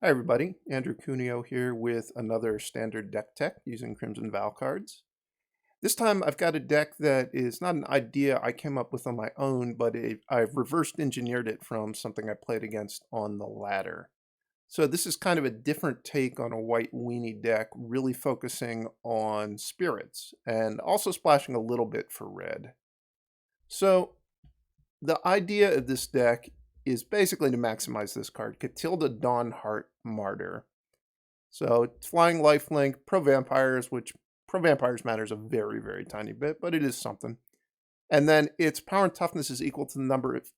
Hi everybody, Andrew Cuneo here with another standard deck tech using Crimson Val cards. This time I've got a deck that is not an idea I came up with on my own, but I've reversed engineered it from something I played against on the ladder. So this is kind of a different take on a white weenie deck, really focusing on spirits and also splashing a little bit for red. So the idea of this deck is basically to maximize this card, Catilda Dawnheart Martyr. So it's flying lifelink, pro vampires, which pro vampires matters a very, very tiny bit, but it is something. And then its power and toughness is equal to the number of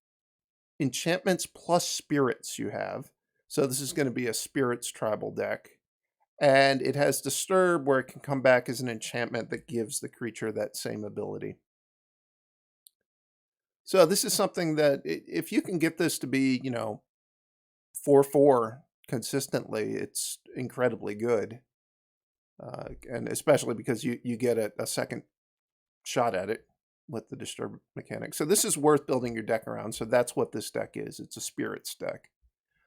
enchantments plus spirits you have. So this is going to be a spirits tribal deck. And it has disturb where it can come back as an enchantment that gives the creature that same ability. So this is something that if you can get this to be, 4/4 consistently, it's incredibly good. And especially because you get a second shot at it with the disturb mechanic. So this is worth building your deck around. So that's what this deck is. It's a spirits deck.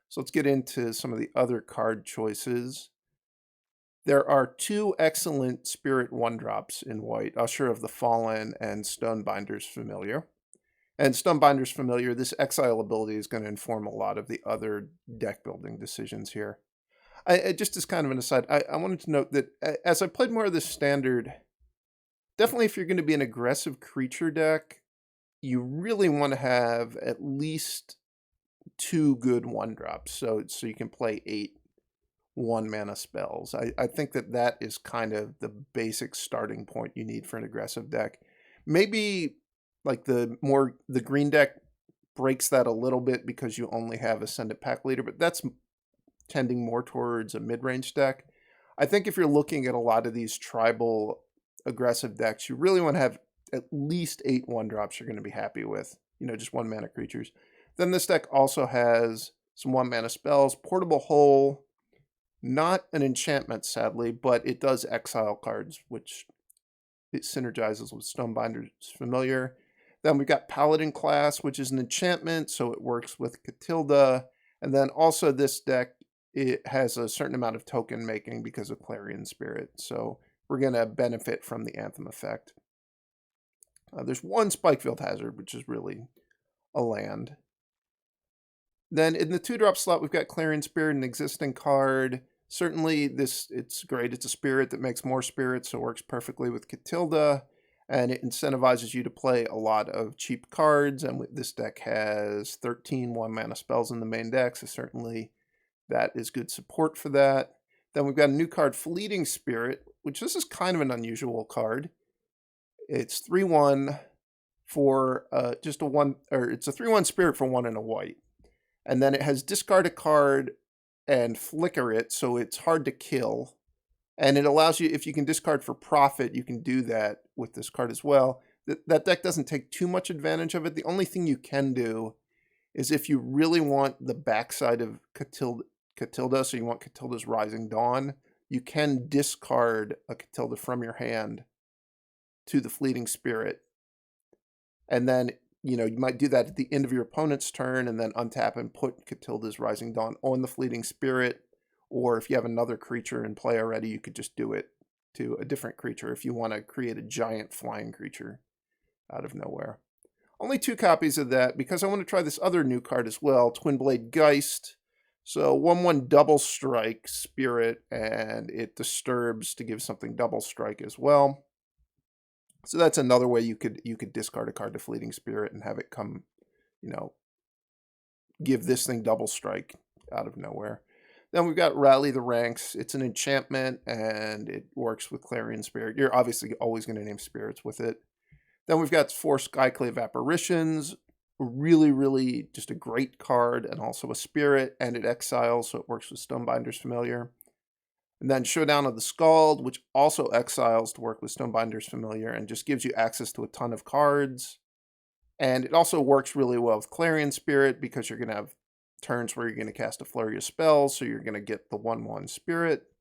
So let's get into some of the other card choices. There are two excellent spirit one drops in white, Usher of the Fallen and Stonebinder's Familiar. And Stonebinder's Familiar, this exile ability is going to inform a lot of the other deck building decisions here. Just as kind of an aside, I wanted to note that as I played more of this standard, definitely if you're going to be an aggressive creature deck, you really want to have at least two good one drops, so you can play 8 1 mana spells. I think that is kind of the basic starting point you need for an aggressive deck. Maybe like the green deck breaks that a little bit because you only have Ascendant Pack Leader, but that's tending more towards a mid-range deck. I think if you're looking at a lot of these tribal aggressive decks, you really want to have at least 8 1-drops you're going to be happy with. Just 1 mana creatures. Then this deck also has some 1 mana spells. Portable Hole, not an enchantment, sadly, but it does exile cards, which it synergizes with Stonebinder's Familiar. Then we've got Paladin Class, which is an enchantment, so it works with Catilda. And then also this deck, it has a certain amount of token making because of Clarion Spirit. So we're going to benefit from the Anthem effect. There's one Spikefield Hazard, which is really a land. Then in the 2-drop slot, we've got Clarion Spirit, an existing card. Certainly, it's great. It's a spirit that makes more spirits, so it works perfectly with Catilda. And it incentivizes you to play a lot of cheap cards. And this deck has 13 1-mana spells in the main deck, so certainly that is good support for that. Then we've got a new card, Fleeting Spirit, which this is kind of an unusual card. It's 3/1 for just a one, or it's a 3/1 spirit for 1 and a white. And then it has discard a card and flicker it, so it's hard to kill. And it allows you, if you can discard for profit, you can do that with this card as well. That deck doesn't take too much advantage of it. The only thing you can do is if you really want the backside of Catilda, so you want Catilda's Rising Dawn, you can discard a Catilda from your hand to the Fleeting Spirit. And then, you might do that at the end of your opponent's turn and then untap and put Catilda's Rising Dawn on the Fleeting Spirit. Or if you have another creature in play already, you could just do it to a different creature if you want to create a giant flying creature out of nowhere. Only 2 copies of that because I want to try this other new card as well, Twinblade Geist. So 1/1 double strike spirit, and it disturbs to give something double strike as well. So that's another way you could discard a card to Fleeting Spirit and have it come, give this thing double strike out of nowhere. Then we've got Rally the Ranks. It's an enchantment, and it works with Clarion Spirit. You're obviously always going to name spirits with it. Then we've got 4 Skyclave Apparitions. Really, really just a great card, and also a spirit, and it exiles, so it works with Stonebinder's Familiar. And then Showdown of the Scald, which also exiles to work with Stonebinder's Familiar, and just gives you access to a ton of cards. And it also works really well with Clarion Spirit because you're going to have turns where you're going to cast a flurry of spells, so you're going to get the 1/1 spirit.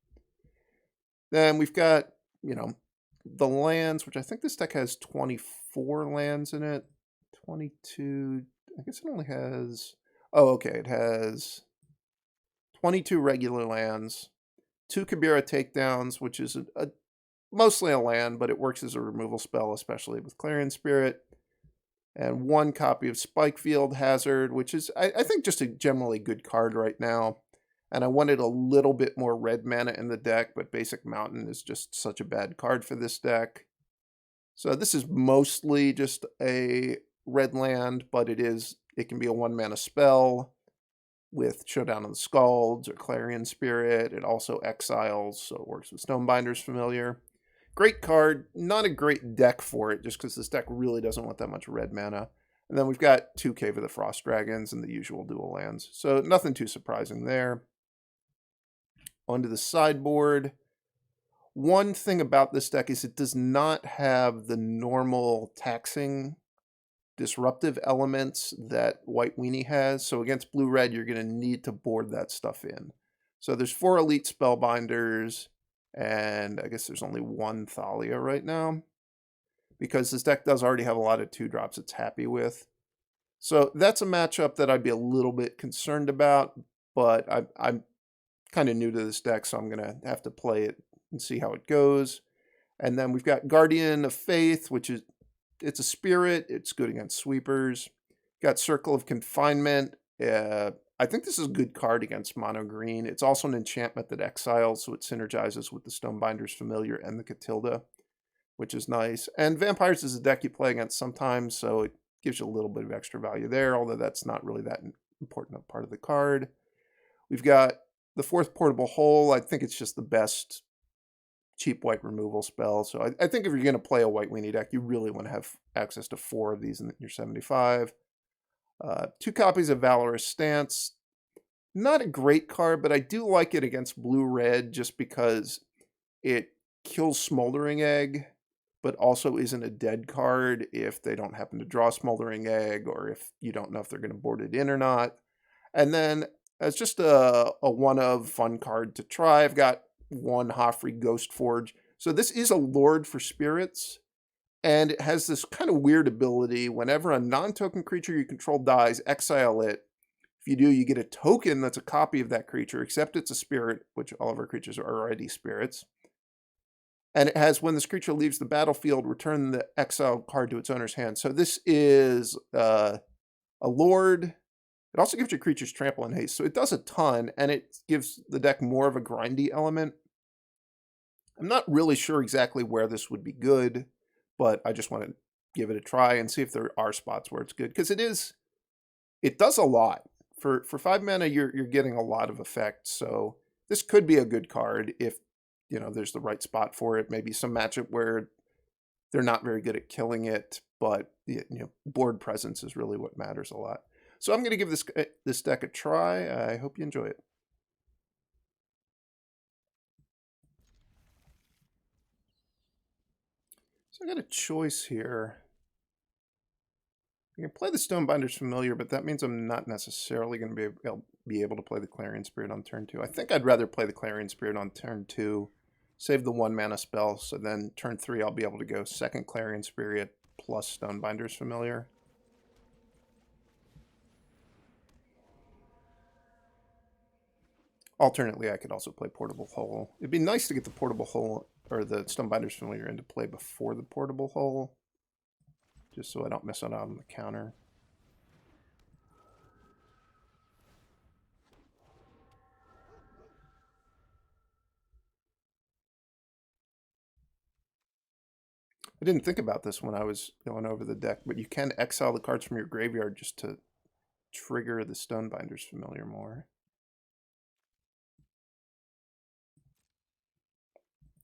Then we've got, the lands, which I think this deck has 24 lands in it. 22, I guess it only has, oh, okay, it has 22 regular lands, 2 Kabira takedowns, which is mostly a land, but it works as a removal spell, especially with Clarion Spirit, and 1 copy of Spikefield Hazard, which is, I think, just a generally good card right now. And I wanted a little bit more red mana in the deck, but Basic Mountain is just such a bad card for this deck. So this is mostly just a red land, but it can be a 1 mana spell with Showdown of the Scalds or Clarion Spirit. It also exiles, so it works with Stonebinder's Familiar. Great card, not a great deck for it, just because this deck really doesn't want that much red mana. And then we've got 2 Cave of the Frost Dragons and the usual dual lands. So nothing too surprising there. Onto the sideboard. One thing about this deck is it does not have the normal taxing disruptive elements that White Weenie has. So against blue-red, you're going to need to board that stuff in. So there's 4 Elite Spellbinders, and I guess there's only 1 Thalia right now, because this deck does already have a lot of 2-drops it's happy with. So that's a matchup that I'd be a little bit concerned about, but I'm kind of new to this deck, so I'm going to have to play it and see how it goes. And then we've got Guardian of Faith, which is, it's a spirit. It's good against sweepers. Got Circle of Confinement. I think this is a good card against mono green. It's also an enchantment that exiles, so it synergizes with the Stonebinder's Familiar and the Catilda, which is nice. And Vampires is a deck you play against sometimes, so it gives you a little bit of extra value there, although that's not really that important a part of the card. We've got the 4th Portable Hole. I think it's just the best cheap white removal spell. So I think if you're going to play a White Weenie deck, you really want to have access to 4 of these in your 75. 2 copies of Valorous Stance. Not a great card, but I do like it against blue-red just because it kills Smoldering Egg, but also isn't a dead card if they don't happen to draw Smoldering Egg, or if you don't know if they're going to board it in or not. And then as just a one-of fun card to try, I've got 1 Hoffrey Ghost Forge. So this is a Lord for Spirits, and it has this kind of weird ability. Whenever a non-token creature you control dies, exile it. If you do, you get a token that's a copy of that creature, except it's a spirit, which all of our creatures are already spirits. And it has, when this creature leaves the battlefield, return the exiled card to its owner's hand. So this is a Lord. It also gives your creatures trample and haste, so it does a ton, and it gives the deck more of a grindy element. I'm not really sure exactly where this would be good, but I just want to give it a try and see if there are spots where it's good, because it does a lot. For 5 mana, you're getting a lot of effect, so this could be a good card if there's the right spot for it. Maybe some matchup where they're not very good at killing it, but board presence is really what matters a lot. So I'm going to give this deck a try. I hope you enjoy it. So I got a choice here. I can play the Stonebinder's Familiar, but that means I'm not necessarily going to be able to play the Clarion Spirit on turn 2. I think I'd rather play the Clarion Spirit on turn 2, save the 1 mana spell, so then turn 3 I'll be able to go 2nd Clarion Spirit plus Stonebinder's Familiar. Alternately, I could also play Portable Hole. It'd be nice to get the Portable Hole, or the Stonebinder's Familiar, into play before the Portable Hole, just so I don't miss out on the counter. I didn't think about this when I was going over the deck, but you can exile the cards from your graveyard just to trigger the Stonebinder's Familiar more.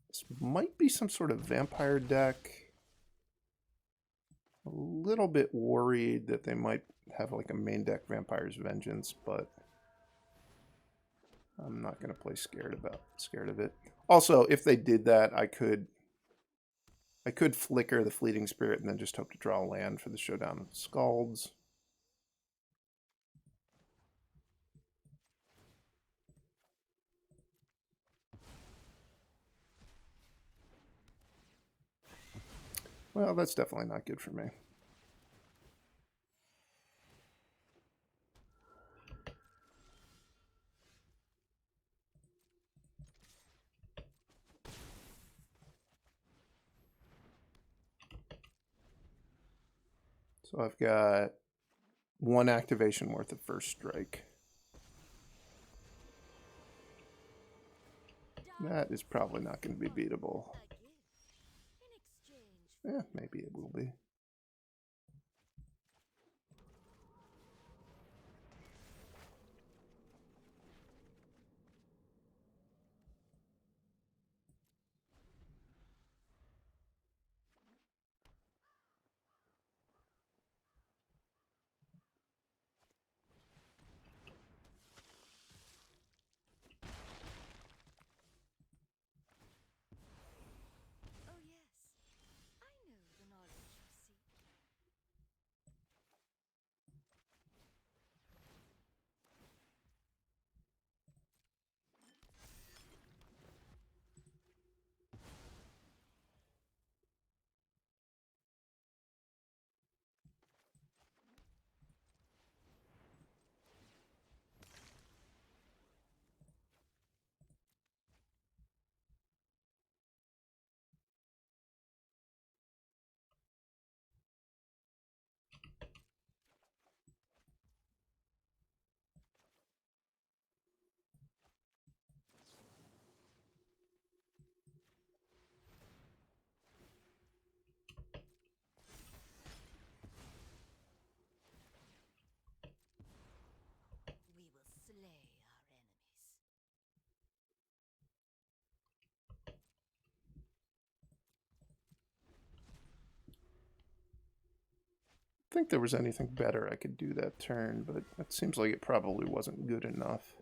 This might be some sort of vampire deck. A little bit worried that they might have like a main deck Vampire's Vengeance, but I'm not going to play scared of it. Also, if they did that, I could flicker the Fleeting Spirit and then just hope to draw a land for the Showdown of the Scalds. Well, that's definitely not good for me. So I've got 1 activation worth of first strike. That is probably not going to be beatable. Yeah, maybe it will be. I think there was anything better I could do that turn, but it seems like it probably wasn't good enough.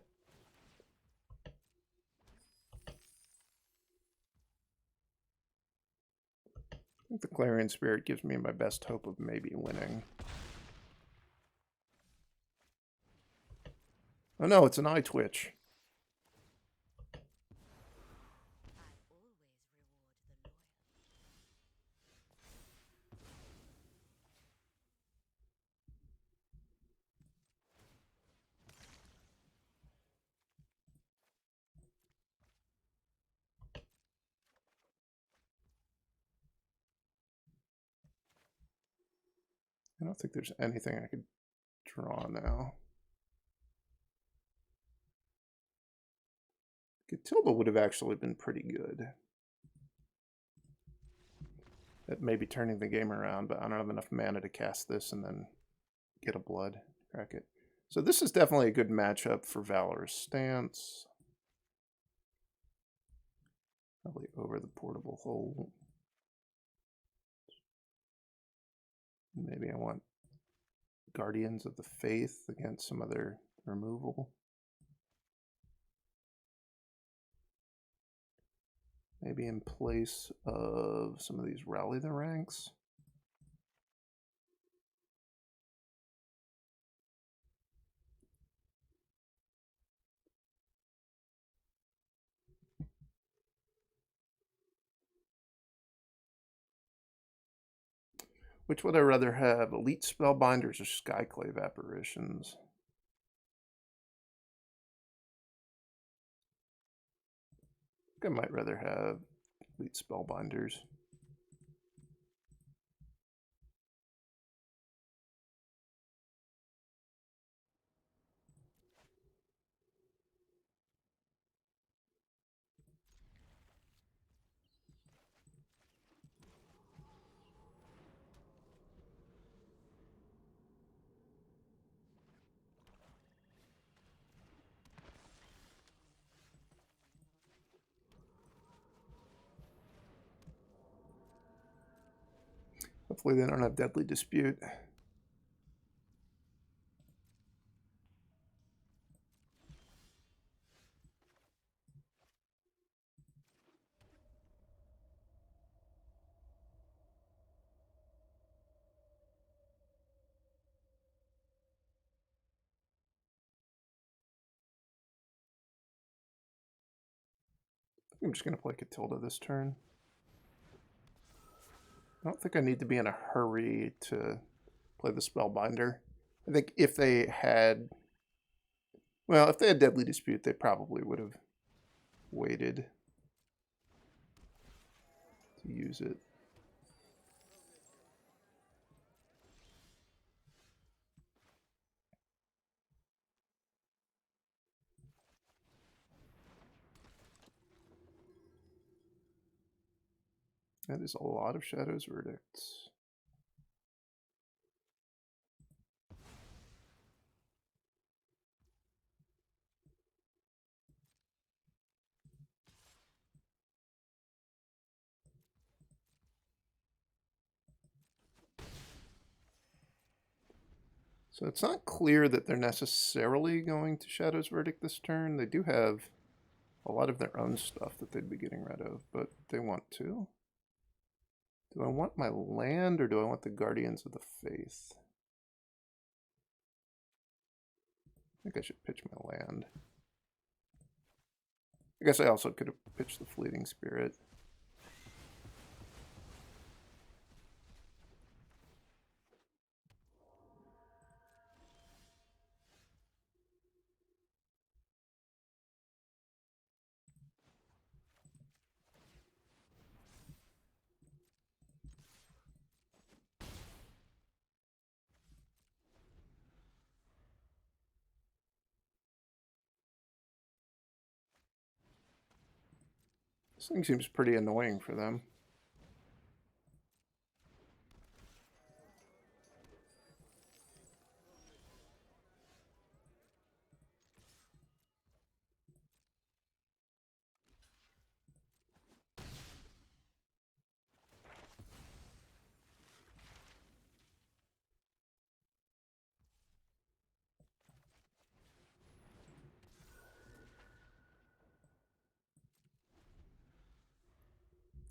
I think the Clarion Spirit gives me my best hope of maybe winning. Oh no, it's an eye twitch. I don't think there's anything I could draw now. Catilda would have actually been pretty good at maybe turning the game around, but I don't have enough mana to cast this and then get a blood, crack it. So this is definitely a good matchup for Valorous Stance. Probably over the portable hole. Maybe I want Guardians of the Faith against some other removal. Maybe in place of some of these Rally the Ranks. Which would I rather have, Elite Spellbinders or Skyclave Apparitions? I think I might rather have Elite Spellbinders. Hopefully they don't have Deadly Dispute. I'm just going to play Catilda this turn. I don't think I need to be in a hurry to play the Spellbinder. I think if they had... Well, if they had Deadly Dispute, they probably would have waited to use it. That is a lot of Shadow's Verdicts. So it's not clear that they're necessarily going to Shadow's Verdict this turn. They do have a lot of their own stuff that they'd be getting rid of, but they want to. Do I want my land or do I want the Guardians of the Faith? I think I should pitch my land. I guess I also could have pitched the Fleeting Spirit. This thing seems pretty annoying for them.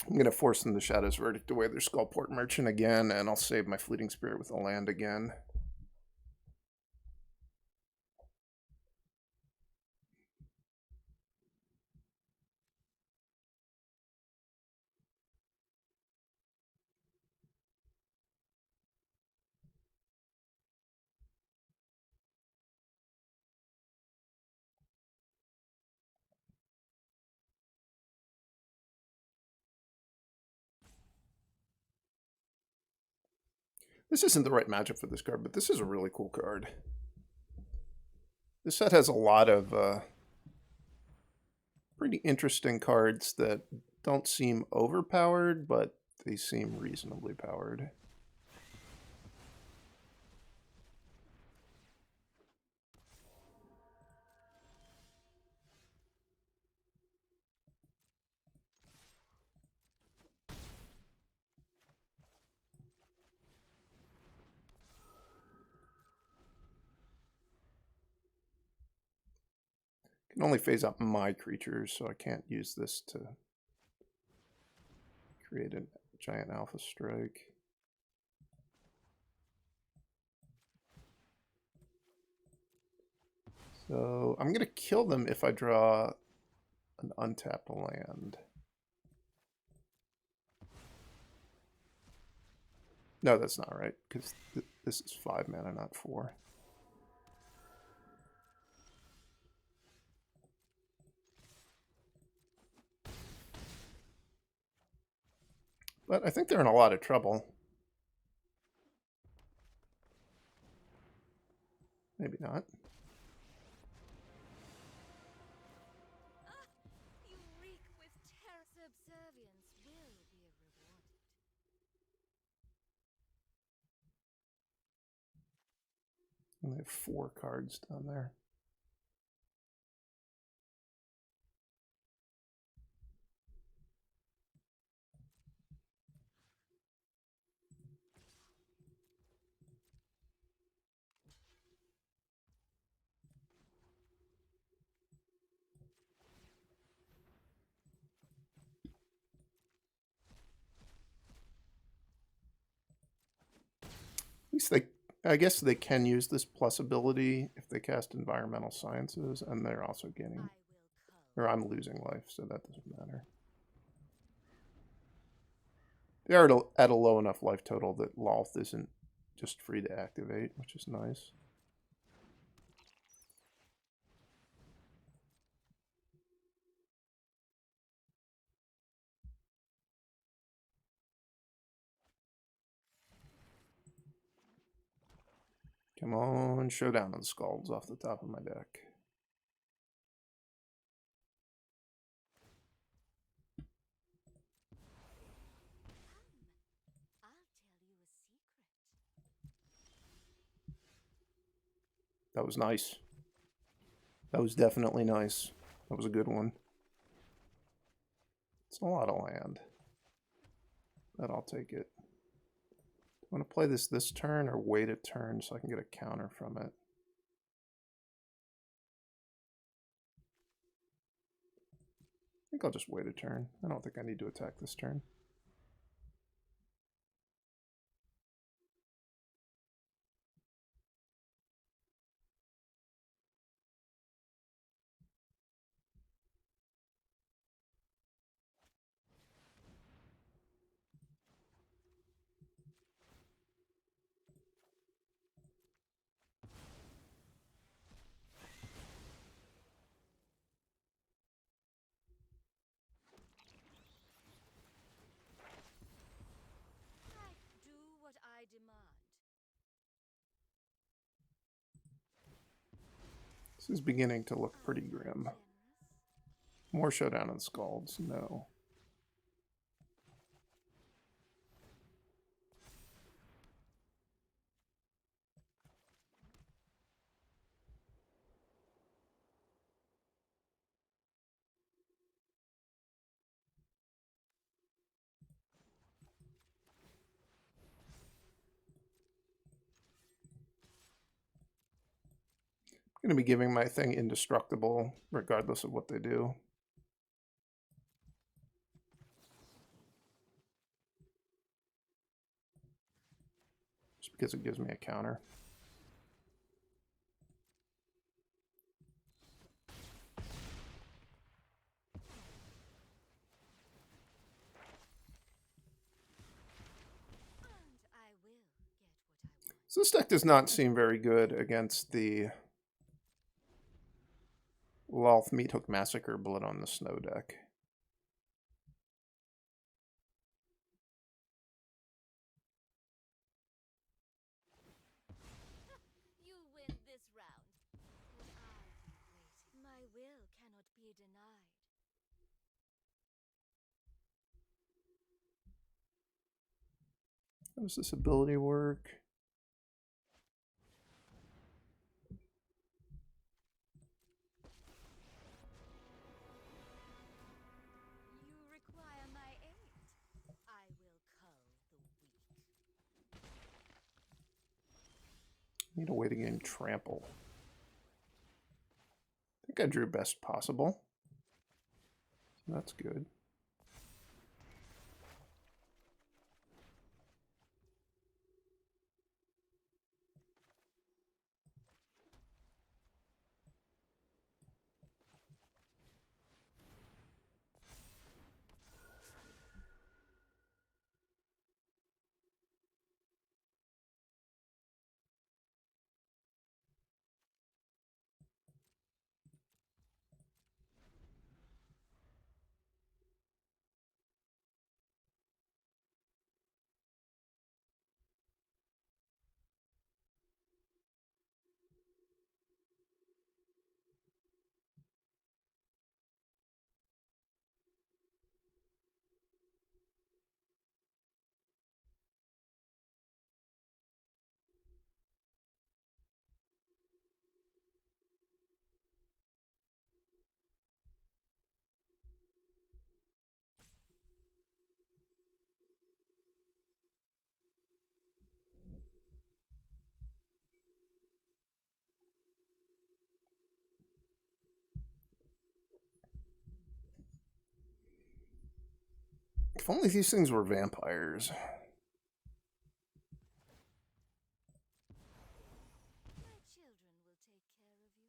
I'm going to force them to Shadow's Verdict away their Skullport Merchant again, and I'll save my Fleeting Spirit with the land again. This isn't the right matchup for this card, but this is a really cool card. This set has a lot of pretty interesting cards that don't seem overpowered, but they seem reasonably powered. I can only phase out my creatures, so I can't use this to create a giant alpha strike. So I'm going to kill them if I draw an untapped land. No, that's not right, because this is 5 mana, not 4. But I think they're in a lot of trouble. Maybe not. You reek with terror. Subservience will be rewarded. And they have 4 cards down there. At least I guess they can use this plus ability if they cast Environmental Sciences, and they're also gaining, or I'm losing life, so that doesn't matter. They are at a low enough life total that Lolth isn't just free to activate, which is nice. Come on, Showdown of the Skulls off the top of my deck. That was nice. That was definitely nice. That was a good one. It's a lot of land. But I'll take it. I want to play this turn or wait a turn so I can get a counter from it. I think I'll just wait a turn. I don't think I need to attack this turn. Do what I demand. This is beginning to look pretty grim. More Showdown of the Scalds, no. I'm going to be giving my thing indestructible regardless of what they do. Just because it gives me a counter. And I will get what I want. So this deck does not seem very good against the Lolth Meathook Massacre Blood on the Snow deck. You win this round. But I'll be waiting. My will cannot be denied. How does this ability work? You require my aid. I will cull the weak. Need a way to gain Trample. I think I drew best possible. That's good. If only these things were vampires. My children will take care of you.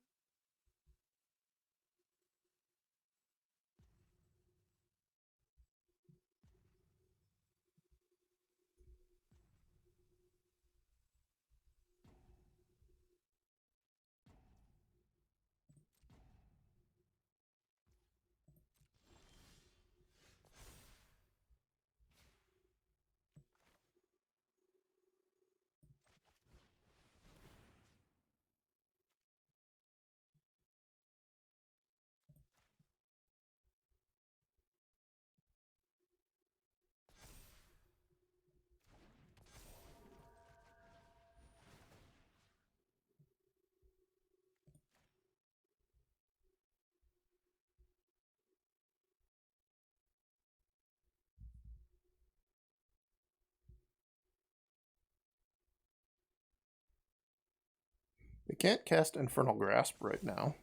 They can't cast Infernal Grasp right now.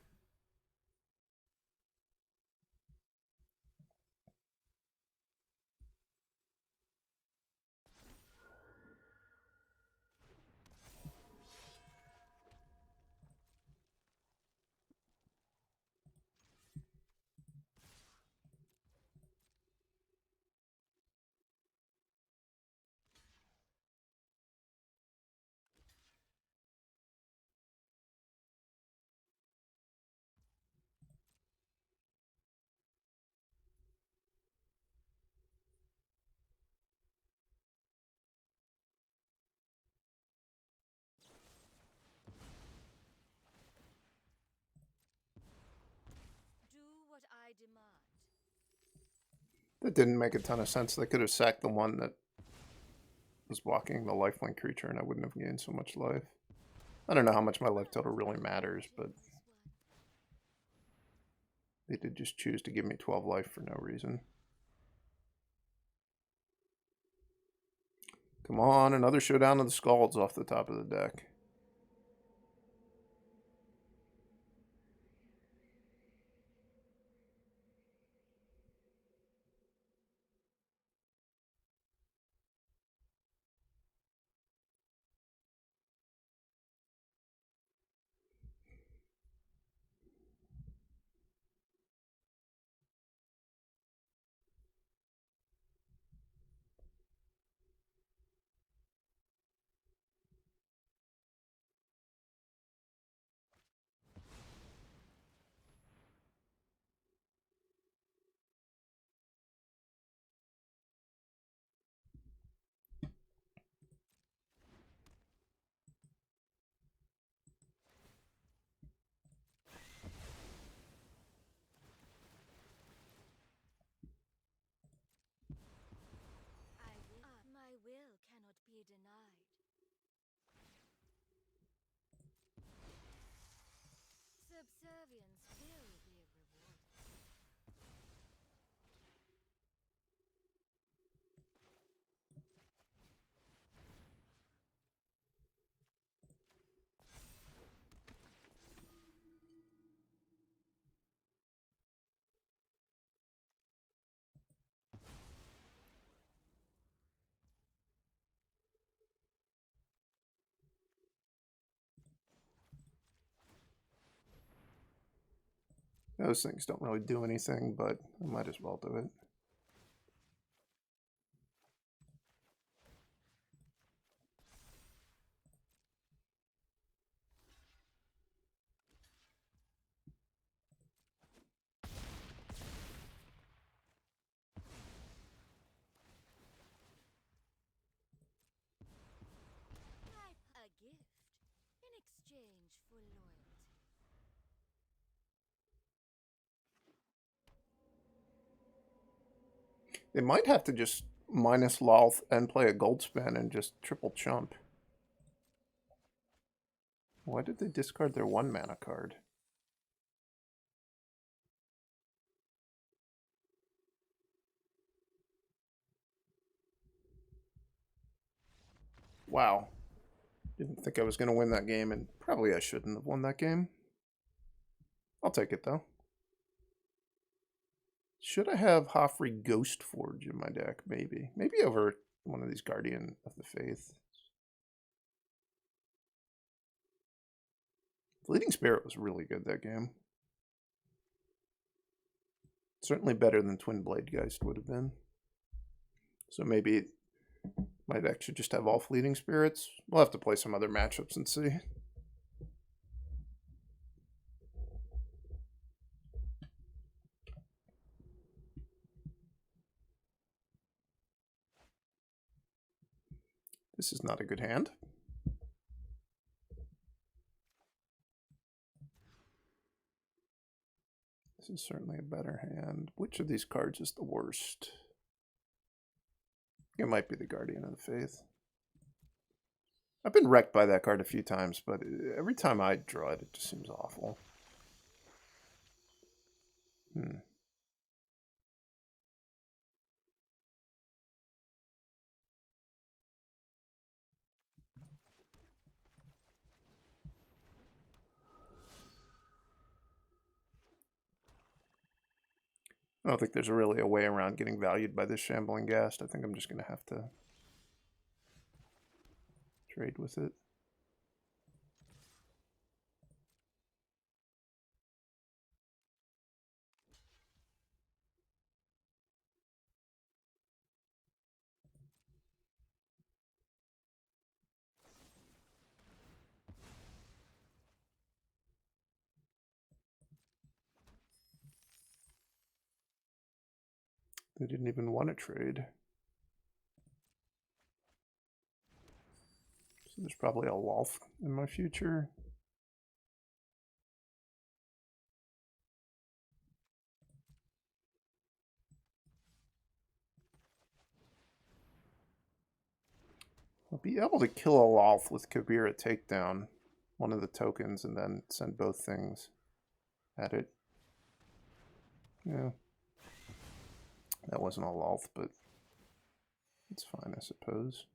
Do what I demand. That didn't make a ton of sense. They could have sacked the one that was blocking the lifelink creature and I wouldn't have gained so much life. I don't know how much my life total really matters, but they did just choose to give me 12 life for no reason. Come on, another Showdown of the Scalds off the top of the deck. My will cannot be denied. Subservience will be rewarded. Those things don't really do anything, but I might as well do it. A gift in exchange for loyalty. They might have to just minus Lolth and play a gold spin and just triple chump. Why did they discard their 1 mana card? Wow. Didn't think I was going to win that game, and probably I shouldn't have won that game. I'll take it, though. Should I have Hoffrey Ghost Forge in my deck? Maybe. Maybe over one of these Guardian of the Faith. Fleeting Spirit was really good that game. Certainly better than Twin Blade Geist would have been. So maybe my deck should just have all Fleeting Spirits. We'll have to play some other matchups and see. This is not a good hand. This is certainly a better hand. Which of these cards is the worst? It might be the Guardian of the Faith. I've been wrecked by that card a few times, but every time I draw it, it just seems awful. I don't think there's really a way around getting valued by this shambling ghast. I think I'm just going to have to trade with it. They didn't even want to trade. So there's probably a Lolth in my future. I'll be able to kill a Lolth with Kabira Takedown, one of the tokens, and then send both things at it. Yeah. That wasn't a Lolth, but it's fine, I suppose.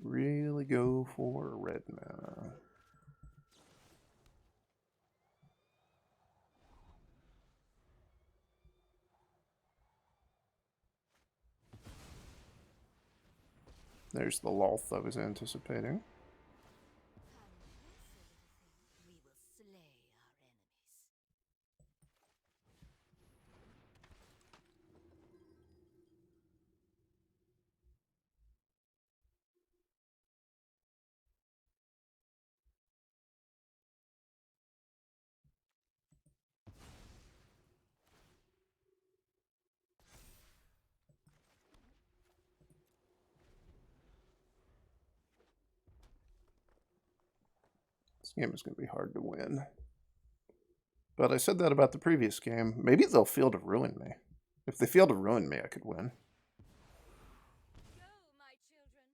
Really go for red mana. There's the Lolth I was anticipating. We will slay our enemies. This game is going to be hard to win. But I said that about the previous game. Maybe they'll Field of Ruin me. If they Field of Ruin me, I could win. Go, my children.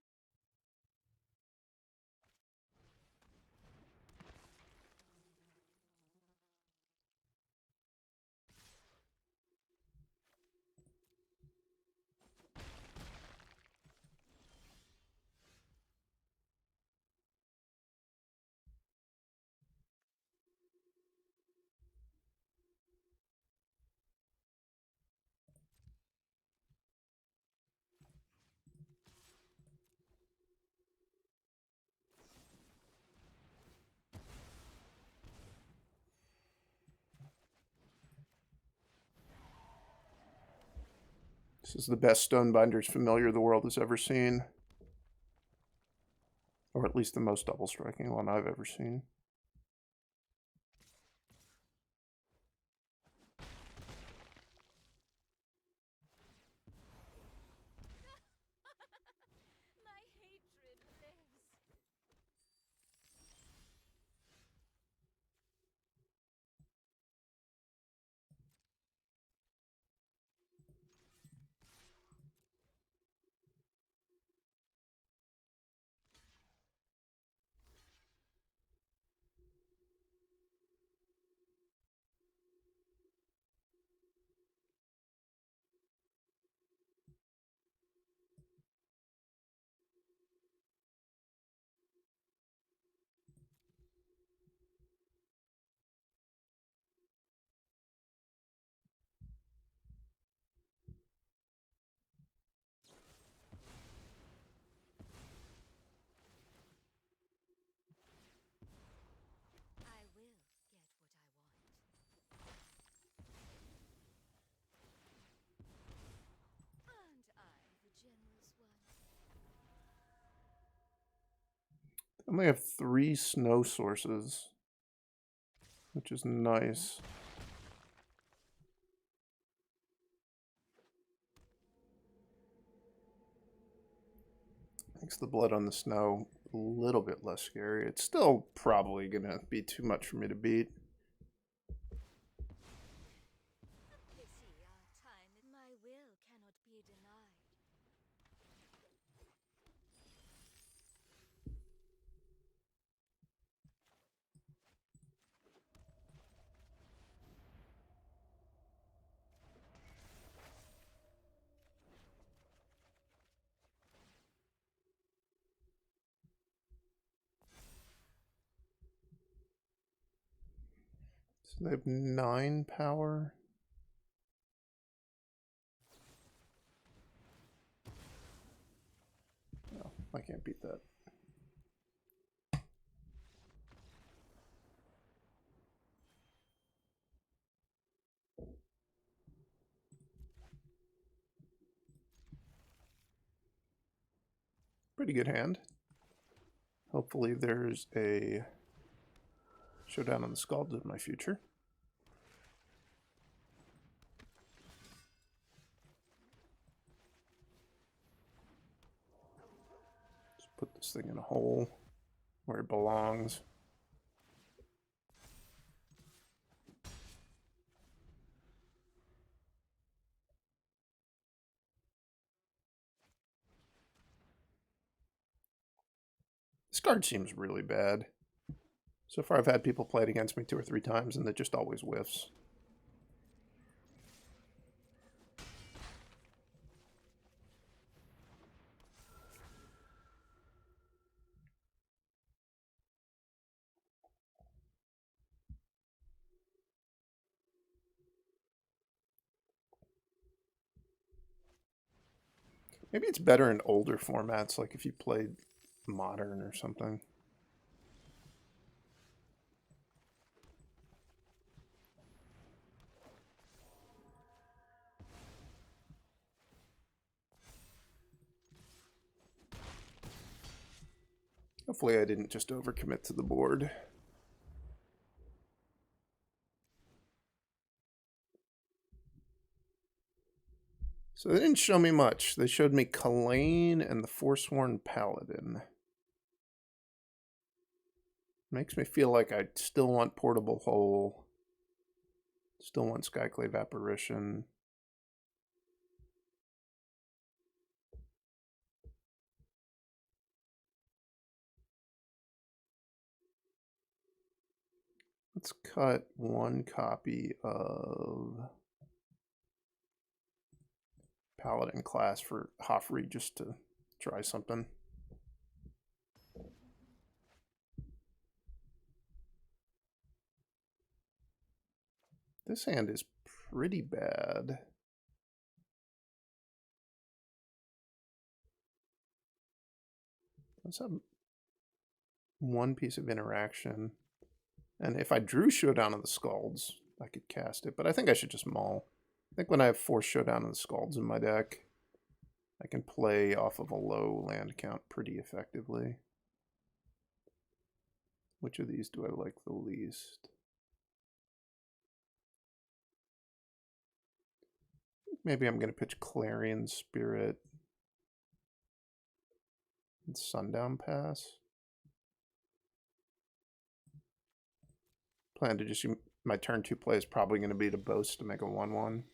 This is the best Stonebinder's Familiar the world has ever seen. Or at least the most double striking one I've ever seen. My hatred lives. I will get what I want. And I'm the generous one. I only have 3 snow sources, which is nice. Makes the blood on the snow a little bit less scary. It's still probably going to be too much for me to beat. Pity our time. My will cannot be denied. So they have 9 power. No, I can't beat that. Pretty good hand. Hopefully there's a showdown on the Scalds in my future. Just put this thing in a hole where it belongs. This card seems really bad. So far I've had people play it against me 2 or 3 times and it just always whiffs. Maybe it's better in older formats, like if you played Modern or something. Hopefully I didn't just overcommit to the board. So they didn't show me much. They showed me Kalain and the Forsworn Paladin. Makes me feel like I still want Portable Hole. Still want Skyclave Apparition. Let's cut 1 copy of Paladin class for Hoffrey just to try something. This hand is pretty bad. Let's have 1 piece of interaction. And if I drew Showdown of the Scalds, I could cast it. But I think I should just maul. I think when I have 4 Showdown of the Scalds in my deck, I can play off of a low land count pretty effectively. Which of these do I like the least? Maybe I'm going to pitch Clarion Spirit and Sundown Pass. Plan to just use my turn 2 play is probably going to be to boast to make a 1/1.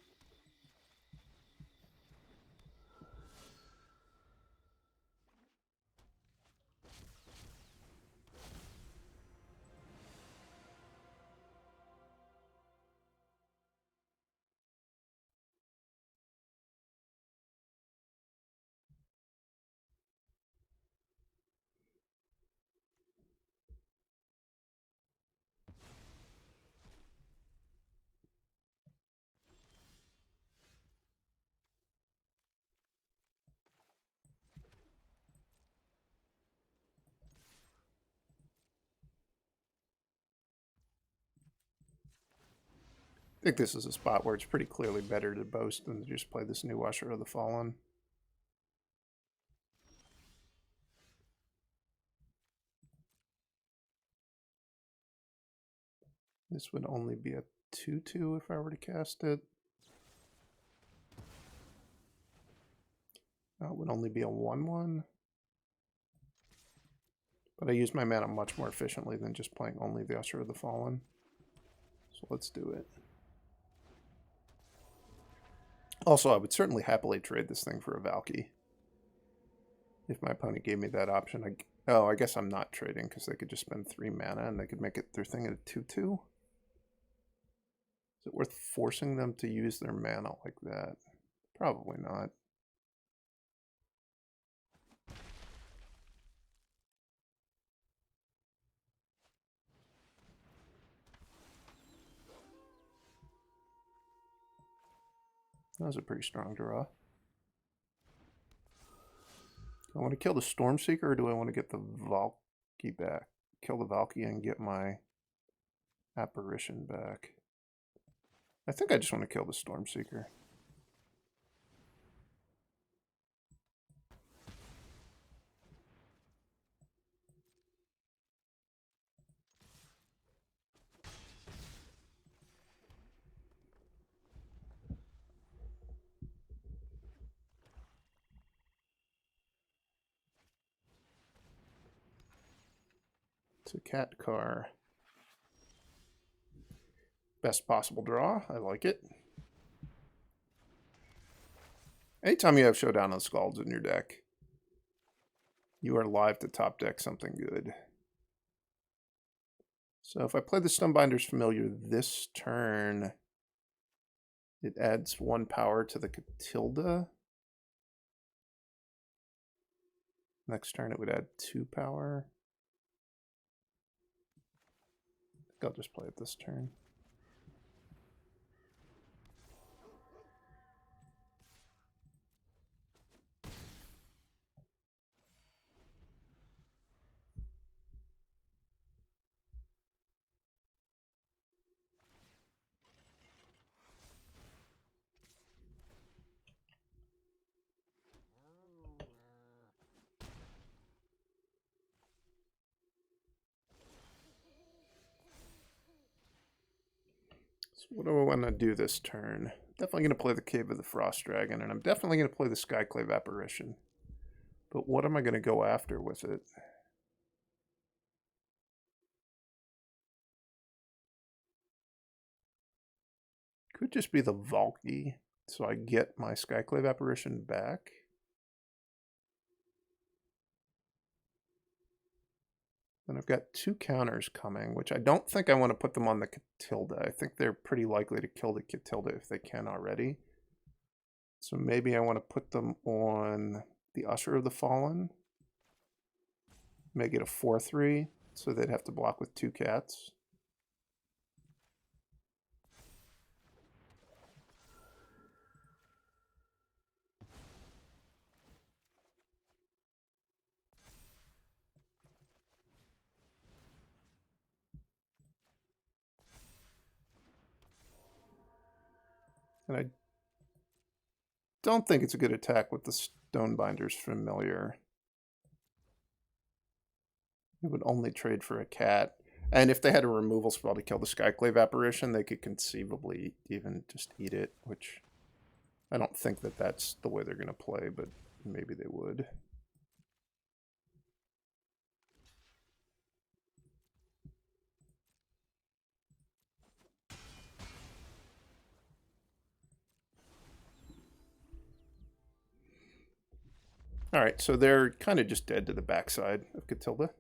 I think this is a spot where it's pretty clearly better to boast than to just play this new Usher of the Fallen. This would only be a 2/2 if I were to cast it. It would only be a 1/1. But I use my mana much more efficiently than just playing only the Usher of the Fallen. So let's do it. Also, I would certainly happily trade this thing for a Valky. If my opponent gave me that option. I guess I'm not trading because they could just spend 3 mana and they could make it their thing at a 2/2. Is it worth forcing them to use their mana like that? Probably not. That was a pretty strong draw. Do I want to kill the Stormseeker or do I want to get the Valky back? Kill the Valky and get my Apparition back. I think I just want to kill the Stormseeker. It's a cat car. Best possible draw. I like it. Anytime you have Showdown of Skalds in your deck, you are live to top deck something good. So if I play the Stonebinder's Familiar this turn, it adds 1 power to the Catilda. Next turn it would add 2 power. I think I'll just play it this turn. So what do I want to do this turn? Definitely going to play the Cave of the Frost Dragon, and I'm definitely going to play the Skyclave Apparition. But what am I going to go after with it? Could just be the Valky, so I get my Skyclave Apparition back. Then I've got 2 counters coming, which I don't think I want to put them on the Catilda. I think they're pretty likely to kill the Catilda if they can already. So maybe I want to put them on the Usher of the Fallen. Make it a 4/3, so they'd have to block with 2 cats. And I don't think it's a good attack with the Stonebinder's Familiar. It would only trade for a cat. And if they had a removal spell to kill the Skyclave Apparition, they could conceivably even just eat it, which I don't think that that's the way they're going to play, but maybe they would. All right, so they're kind of just dead to the backside of Catilda.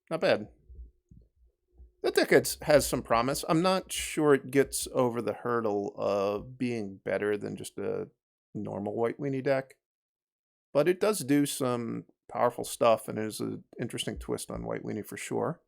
Not bad. That deck has some promise. I'm not sure it gets over the hurdle of being better than just a normal White Weenie deck. But it does do some powerful stuff, and is an interesting twist on White Weenie for sure.